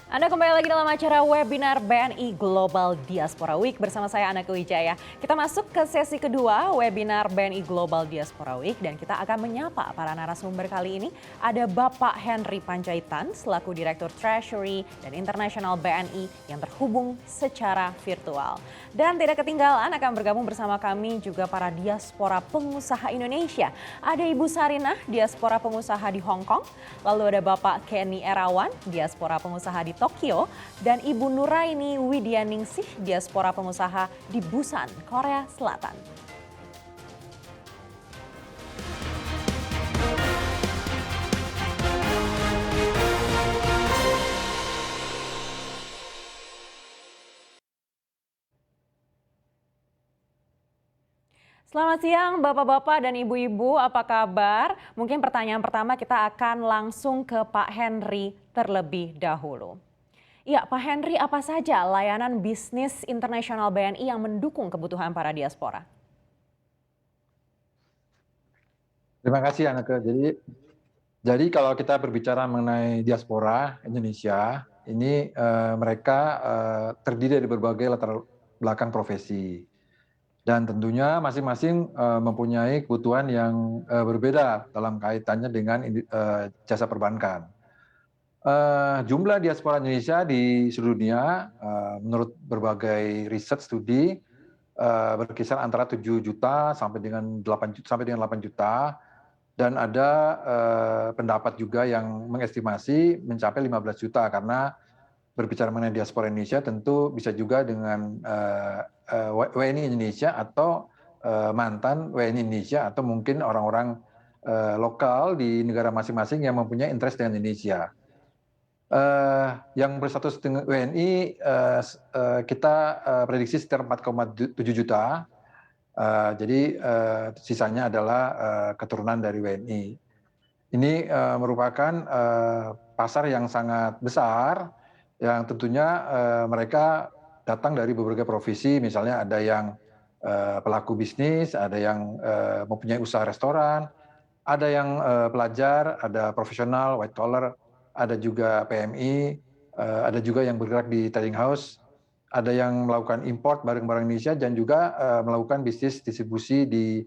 Anda kembali lagi dalam acara webinar BNI Global Diaspora Week bersama saya Anaka Wijaya. Kita masuk ke sesi kedua webinar BNI Global Diaspora Week dan kita akan menyapa para narasumber kali ini. Ada Bapak Henry Panjaitan selaku Direktur Treasury dan International BNI yang terhubung secara virtual. Dan tidak ketinggalan akan bergabung bersama kami juga para diaspora pengusaha Indonesia. Ada Ibu Sarinah, diaspora pengusaha di Hong Kong. Lalu ada Bapak Kenny Erawan, diaspora pengusaha di Tokyo, dan Ibu Nuraini Widianingsih, diaspora pengusaha di Busan, Korea Selatan. Selamat siang Bapak-Bapak dan Ibu-Ibu, apa kabar? Mungkin pertanyaan pertama kita akan langsung ke Pak Henry terlebih dahulu. Ya, Pak Henry, apa saja layanan bisnis internasional BNI yang mendukung kebutuhan para diaspora? Terima kasih Anaka. Jadi kalau kita berbicara mengenai diaspora Indonesia, ini mereka terdiri dari berbagai latar belakang profesi. Dan tentunya masing-masing mempunyai kebutuhan yang berbeda dalam kaitannya dengan jasa perbankan. Jumlah diaspora Indonesia di seluruh dunia menurut berbagai riset studi berkisar antara 7 juta sampai dengan 8 juta. Dan ada pendapat juga yang mengestimasi mencapai 15 juta karena berbicara mengenai diaspora Indonesia tentu bisa juga dengan WNI Indonesia atau mantan WNI Indonesia atau mungkin orang-orang lokal di negara masing-masing yang mempunyai interest dengan Indonesia. Yang berstatus dengan WNI kita prediksi sekitar 4,7 juta. Jadi sisanya adalah keturunan dari WNI. Ini merupakan pasar yang sangat besar, yang tentunya mereka datang dari berbagai profesi, misalnya ada yang pelaku bisnis, ada yang mempunyai usaha restoran, ada yang pelajar, ada profesional, white collar, ada juga PMI, ada juga yang bergerak di trading house, ada yang melakukan import barang-barang Indonesia dan juga melakukan bisnis distribusi di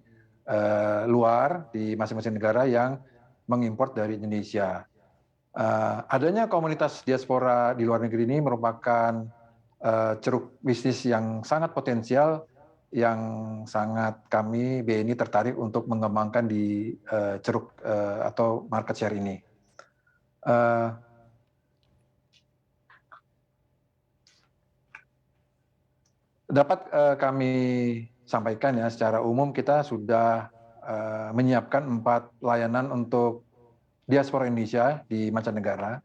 luar di masing-masing negara yang mengimpor dari Indonesia. Adanya komunitas diaspora di luar negeri ini merupakan ceruk bisnis yang sangat potensial yang sangat kami BNI tertarik untuk mengembangkan di ceruk atau market share ini. Dapat kami sampaikan ya, secara umum kita sudah menyiapkan 4 layanan untuk diaspora Indonesia di mancanegara.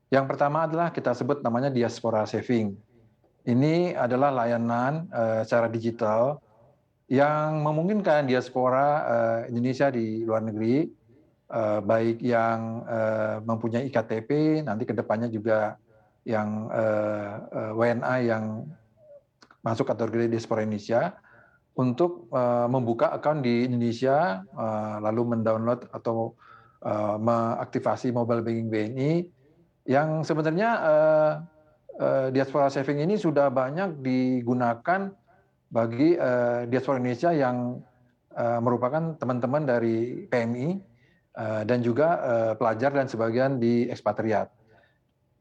Yang pertama adalah kita sebut namanya Diaspora Saving. Ini adalah layanan secara digital yang memungkinkan diaspora Indonesia di luar negeri, baik yang mempunyai IKTP, nanti ke depannya juga yang WNA yang masuk kategori diaspora Indonesia, untuk membuka akun di Indonesia, lalu mendownload atau mengaktifasi mobile banking BNI, yang sebenarnya diaspora saving ini sudah banyak digunakan bagi diaspora Indonesia yang merupakan teman-teman dari PMI dan juga pelajar dan sebagian di ekspatriat.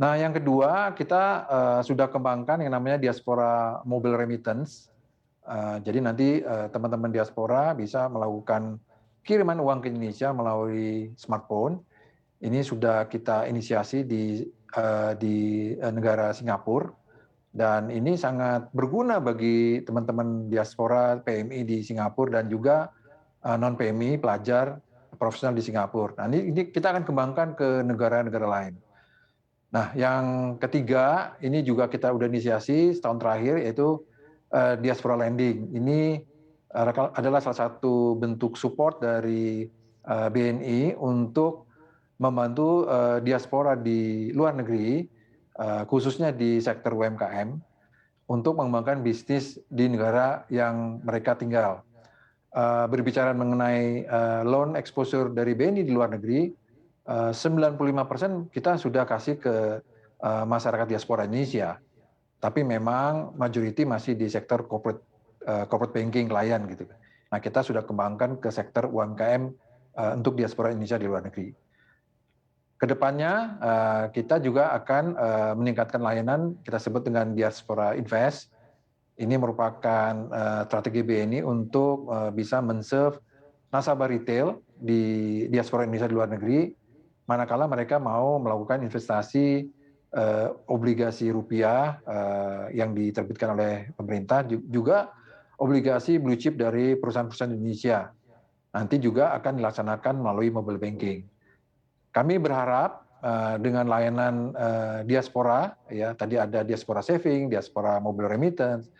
Nah, yang kedua kita sudah kembangkan yang namanya diaspora mobile remittance. Jadi nanti teman-teman diaspora bisa melakukan kiriman uang ke Indonesia melalui smartphone. Ini sudah kita inisiasi di negara Singapura, dan ini sangat berguna bagi teman-teman diaspora PMI di Singapura dan juga non PMI pelajar profesional di Singapura. Nah, ini kita akan kembangkan ke negara-negara lain. Nah, yang ketiga ini juga kita udah inisiasi setahun terakhir, yaitu diaspora lending. Ini adalah salah satu bentuk support dari BNI untuk membantu diaspora di luar negeri, khususnya di sektor UMKM, untuk mengembangkan bisnis di negara yang mereka tinggal. Berbicara mengenai loan exposure dari BNI di luar negeri, 95% kita sudah kasih ke masyarakat diaspora Indonesia. Tapi memang majority masih di sektor corporate banking klien gitu. Nah, kita sudah kembangkan ke sektor UMKM untuk diaspora Indonesia di luar negeri. Kedepannya kita juga akan meningkatkan layanan kita sebut dengan Diaspora Invest. Ini merupakan strategi BNI untuk bisa men-serve nasabah retail di diaspora Indonesia di luar negeri, manakala mereka mau melakukan investasi obligasi rupiah yang diterbitkan oleh pemerintah, juga obligasi blue chip dari perusahaan-perusahaan Indonesia. Nanti juga akan dilaksanakan melalui mobile banking. Kami berharap dengan layanan diaspora, ya tadi ada diaspora saving, diaspora mobile remittance,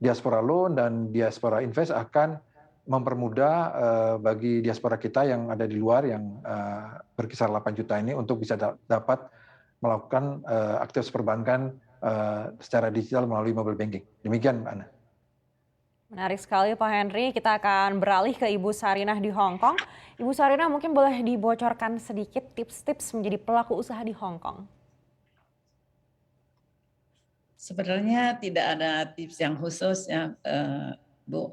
diaspora loan, dan diaspora invest akan mempermudah bagi diaspora kita yang ada di luar yang berkisar 8 juta ini untuk bisa dapat melakukan aktivitas perbankan secara digital melalui mobile banking. Demikian, Mbak Ana. Menarik sekali Pak Henry, kita akan beralih ke Ibu Sarinah di Hong Kong. Ibu Sarinah mungkin boleh dibocorkan sedikit tips-tips menjadi pelaku usaha di Hong Kong. Sebenarnya tidak ada tips yang khusus ya, Bu.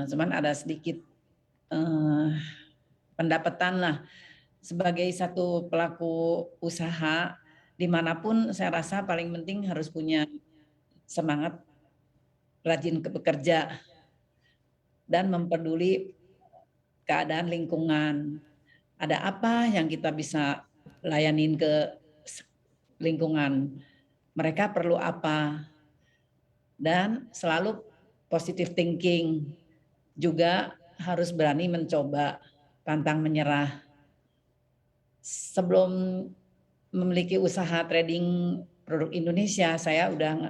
Cuman ada sedikit pendapatan lah sebagai satu pelaku usaha dimanapun. Saya rasa paling penting harus punya semangat rajin bekerja dan memperduli keadaan lingkungan. Ada apa yang kita bisa layanin ke lingkungan, mereka perlu apa, dan selalu positive thinking, juga harus berani mencoba, pantang menyerah. Sebelum memiliki usaha trading produk Indonesia, saya udah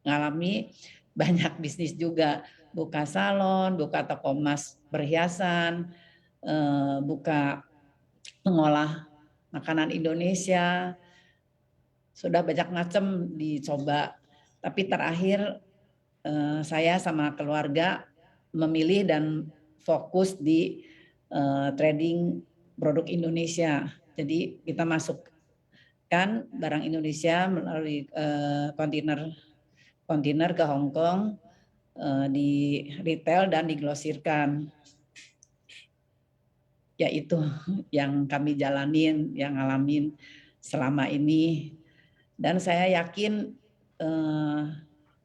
ngalami banyak bisnis juga, buka salon, buka toko emas perhiasan, buka mengolah makanan Indonesia, sudah banyak macam dicoba. Tapi terakhir saya sama keluarga memilih dan fokus di trading produk Indonesia. Jadi kita masukkan barang Indonesia melalui kontainer ke Hong Kong, di retail dan diglosirkan. Ya itu yang kami jalanin, yang ngalamin selama ini. Dan saya yakin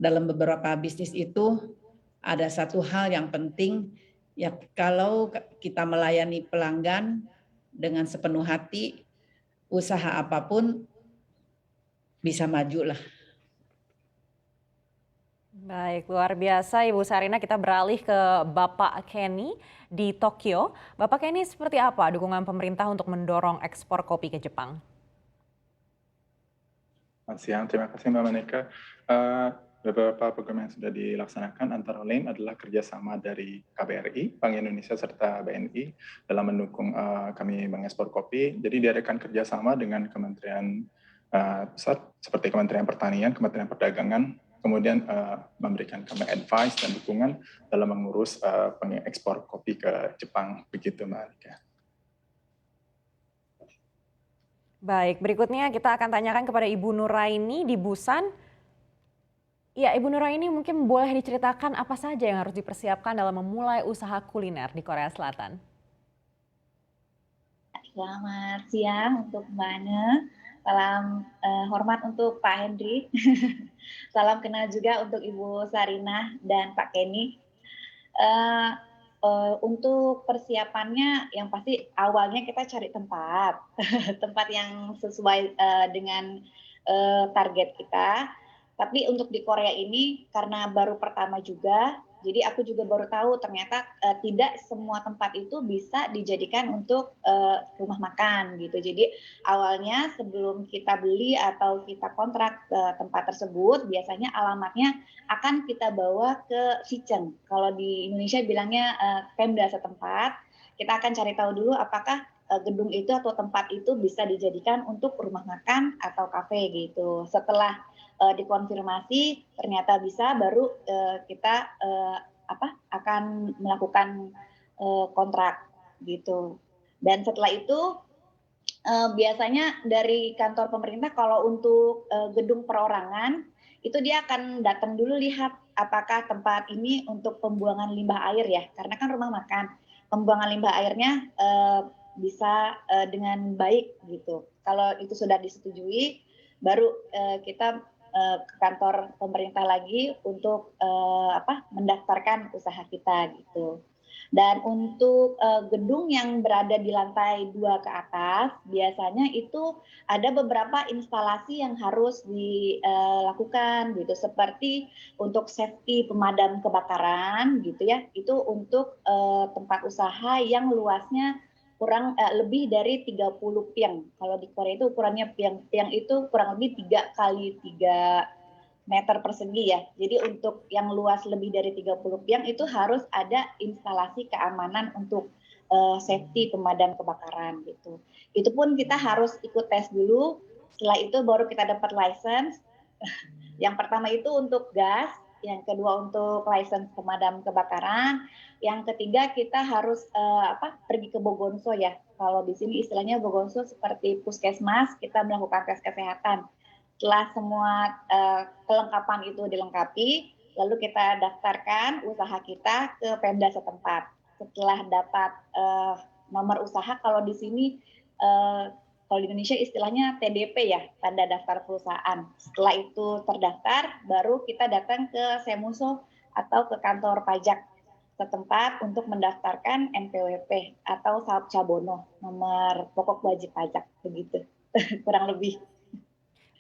dalam beberapa bisnis itu ada satu hal yang penting, ya kalau kita melayani pelanggan dengan sepenuh hati, usaha apapun bisa maju lah. Baik, luar biasa Ibu Sarinah. Kita beralih ke Bapak Kenny di Tokyo. Bapak Kenny, seperti apa dukungan pemerintah untuk mendorong ekspor kopi ke Jepang? Selamat siang, terima kasih Mbak Maneka. Beberapa program yang sudah dilaksanakan antara lain adalah kerjasama dari KBRI, Bank Indonesia, serta BNI dalam mendukung kami mengekspor kopi. Jadi diadakan kerjasama dengan kementerian pusat seperti Kementerian Pertanian, Kementerian Perdagangan, kemudian memberikan kami advice dan dukungan dalam mengurus pengekspor kopi ke Jepang. Begitu Mbak Maneka. Baik, berikutnya kita akan tanyakan kepada Ibu Nuraini di Busan. Ya, Ibu Nuraini mungkin boleh diceritakan apa saja yang harus dipersiapkan dalam memulai usaha kuliner di Korea Selatan. Selamat siang untuk Mbak Ana. Salam hormat untuk Pak Henry. Salam kenal juga untuk Ibu Sarinah dan Pak Kenny. Untuk persiapannya yang pasti awalnya kita cari tempat, tempat yang sesuai dengan target kita. Tapi untuk di Korea ini karena baru pertama juga, jadi aku juga baru tahu ternyata tidak semua tempat itu bisa dijadikan untuk rumah makan gitu. Jadi awalnya sebelum kita beli atau kita kontrak tempat tersebut, biasanya alamatnya akan kita bawa ke Kitchen. Kalau di Indonesia bilangnya Pemda setempat. Kita akan cari tahu dulu apakah gedung itu atau tempat itu bisa dijadikan untuk rumah makan atau kafe gitu. Setelah dikonfirmasi ternyata bisa, baru kita akan melakukan kontrak gitu. Dan setelah itu Biasanya dari kantor pemerintah kalau untuk gedung perorangan itu dia akan datang dulu lihat apakah tempat ini untuk pembuangan limbah air ya, karena kan rumah makan. Pembuangan limbah airnya bisa dengan baik gitu. Kalau itu sudah disetujui, baru kita ke kantor pemerintah lagi untuk mendaftarkan usaha kita gitu. Dan untuk gedung yang berada di lantai 2 ke atas, biasanya itu ada beberapa instalasi yang harus dilakukan gitu, seperti untuk safety pemadam kebakaran gitu ya, itu untuk tempat usaha yang luasnya lebih dari 30 piang. Kalau di Korea itu ukurannya piang itu kurang lebih 3 kali 3 meter persegi ya. Jadi untuk yang luas lebih dari 30 piang itu harus ada instalasi keamanan untuk safety pemadam kebakaran gitu. Itu pun kita harus ikut tes dulu, setelah itu baru kita dapat license. Yang pertama itu untuk gas, yang kedua untuk license pemadam kebakaran, yang ketiga kita harus pergi ke Bogonso ya. Kalau di sini istilahnya Bogonso seperti puskesmas, kita melakukan tes kesehatan. Setelah semua kelengkapan itu dilengkapi, lalu kita daftarkan usaha kita ke Pemda setempat. Setelah dapat nomor usaha, kalau di sini kalau di Indonesia istilahnya TDP ya, tanda daftar perusahaan. Setelah itu terdaftar, baru kita datang ke Semuso atau ke kantor pajak setempat untuk mendaftarkan NPWP atau Sabono, nomor pokok wajib pajak begitu. Kurang lebih.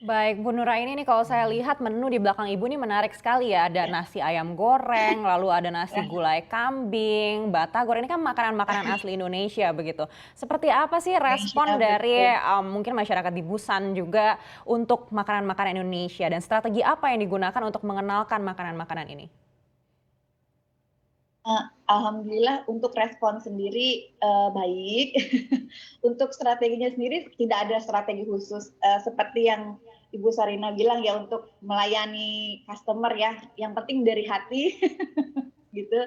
Baik, Bu Nuraini nih kalau saya lihat menu di belakang Ibu ini menarik sekali ya. Ada nasi ayam goreng, lalu ada nasi gulai kambing, batagor. Ini kan makanan-makanan asli Indonesia begitu. Seperti apa sih respon dari mungkin masyarakat di Busan juga untuk makanan-makanan Indonesia dan strategi apa yang digunakan untuk mengenalkan makanan-makanan ini? Alhamdulillah untuk respon sendiri baik. Untuk strateginya sendiri tidak ada strategi khusus seperti yang Ibu Sarina bilang ya, untuk melayani customer ya, yang penting dari hati gitu,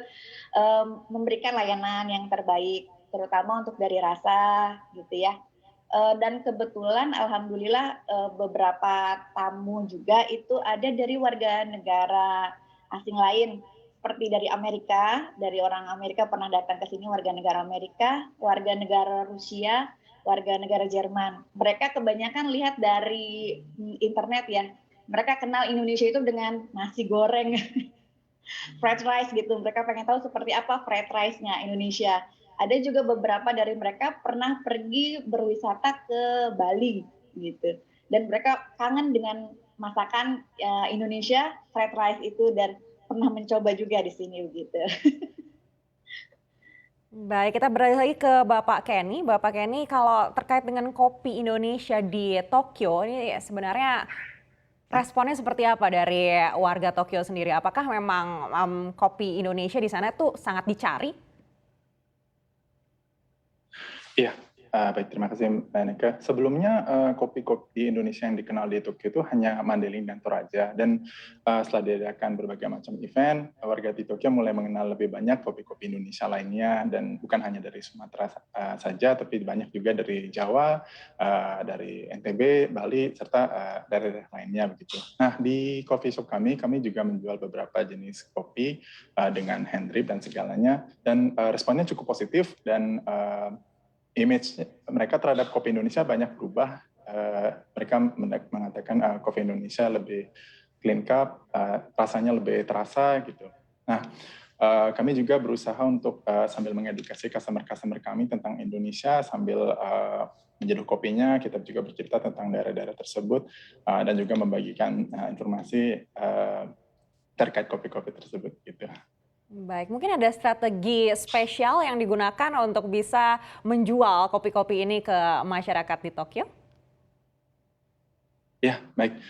memberikan layanan yang terbaik, terutama untuk dari rasa gitu ya. Dan kebetulan alhamdulillah beberapa tamu juga itu ada dari warga negara asing lain, seperti dari Amerika, dari orang Amerika pernah datang ke sini, warga negara Amerika, warga negara Rusia, warga negara Jerman. Mereka kebanyakan lihat dari internet ya. Mereka kenal Indonesia itu dengan nasi goreng, fried rice gitu. Mereka pengen tahu seperti apa fried rice-nya Indonesia. Ada juga beberapa dari mereka pernah pergi berwisata ke Bali gitu. Dan mereka kangen dengan masakan Indonesia, fried rice itu, dan pernah mencoba juga di sini begitu. Baik, kita beralih lagi ke Bapak Kenny. Bapak Kenny, kalau terkait dengan kopi Indonesia di Tokyo, ini sebenarnya responnya seperti apa dari warga Tokyo sendiri? Apakah memang kopi Indonesia di sana tuh sangat dicari? Iya, baik, terima kasih Mbak Neka. Sebelumnya kopi-kopi Indonesia yang dikenal di Tokyo itu hanya Mandailing dan Toraja. Dan setelah diadakan berbagai macam event, warga di Tokyo mulai mengenal lebih banyak kopi-kopi Indonesia lainnya, dan bukan hanya dari Sumatera saja, tapi banyak juga dari Jawa, dari NTB, Bali, serta daerah lainnya begitu. Nah, di coffee shop kami juga menjual beberapa jenis kopi dengan hand drip dan segalanya, dan responnya cukup positif, dan image mereka terhadap kopi Indonesia banyak berubah. Mereka mengatakan kopi Indonesia lebih clean cup, rasanya lebih terasa gitu. Nah, kami juga berusaha untuk sambil mengedukasi customer kami tentang Indonesia, sambil menjeduh kopinya, kita juga bercerita tentang daerah-daerah tersebut, dan juga membagikan informasi terkait kopi-kopi tersebut gitu. Baik, mungkin ada strategi spesial yang digunakan untuk bisa menjual kopi-kopi ini ke masyarakat di Tokyo? Ya, baik.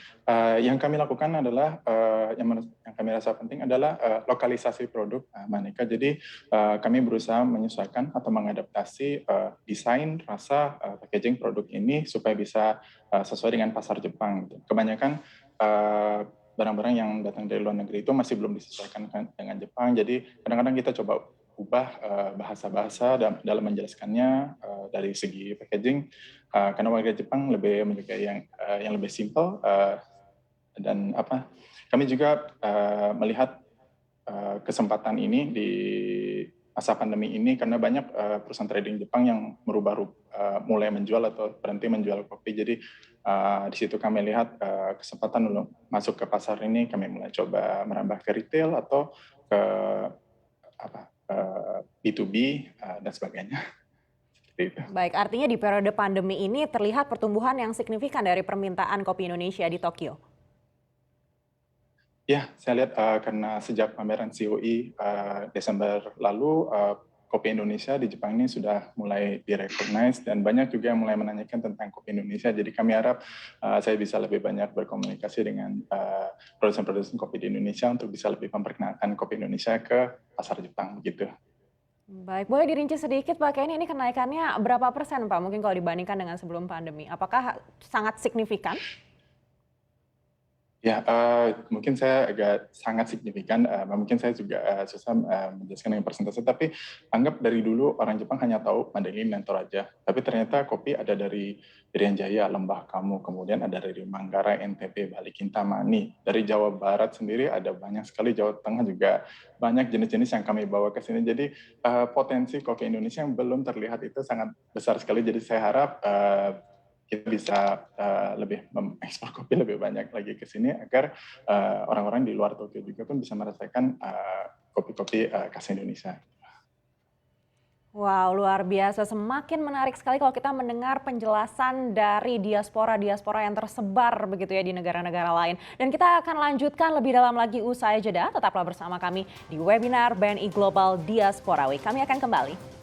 Yang kami lakukan adalah, yang kami rasa penting adalah lokalisasi produk, Maneka. Jadi kami berusaha menyesuaikan atau mengadaptasi desain, rasa, packaging produk ini supaya bisa sesuai dengan pasar Jepang. Kebanyakan barang-barang yang datang dari luar negeri itu masih belum disesuaikan dengan Jepang. Jadi kadang-kadang kita coba ubah bahasa-bahasa dalam menjelaskannya dari segi packaging, karena warga Jepang lebih menyukai yang lebih simple, dan kami juga melihat kesempatan ini di masa pandemi ini karena banyak perusahaan trading Jepang yang mulai menjual atau berhenti menjual kopi. Jadi di situ kami lihat kesempatan untuk masuk ke pasar ini. Kami mulai coba merambah ke retail atau ke B2B dan sebagainya. Seperti itu. Baik, artinya di periode pandemi ini terlihat pertumbuhan yang signifikan dari permintaan kopi Indonesia di Tokyo. Ya, saya lihat karena sejak pameran COI Desember lalu, kopi Indonesia di Jepang ini sudah mulai direcognize dan banyak juga yang mulai menanyakan tentang kopi Indonesia. Jadi kami harap saya bisa lebih banyak berkomunikasi dengan produsen-produsen kopi di Indonesia untuk bisa lebih memperkenalkan kopi Indonesia ke pasar Jepang gitu. Baik, boleh dirinci sedikit Pak Kenny, ini kenaikannya berapa persen Pak? Mungkin kalau dibandingkan dengan sebelum pandemi, apakah sangat signifikan? Ya, mungkin saya agak sangat signifikan, mungkin saya juga susah menjelaskan dengan persentase, tapi anggap dari dulu orang Jepang hanya tahu Mandailing dan Toraja, tapi ternyata kopi ada dari Irian Jaya, Lembah Kamu, kemudian ada dari Manggarai, NTB, Bali, Kintamani, dari Jawa Barat sendiri ada banyak sekali, Jawa Tengah juga banyak jenis-jenis yang kami bawa ke sini, jadi potensi kopi Indonesia yang belum terlihat itu sangat besar sekali, jadi saya harap kita bisa lebih mengekspor kopi lebih banyak lagi ke sini agar orang-orang di luar Tokyo juga pun bisa merasakan kopi-kopi khas Indonesia. Wow, luar biasa. Semakin menarik sekali kalau kita mendengar penjelasan dari diaspora-diaspora yang tersebar begitu ya di negara-negara lain. Dan kita akan lanjutkan lebih dalam lagi usai jeda. Tetaplah bersama kami di webinar BNI Global Diaspora Week. Kami akan kembali.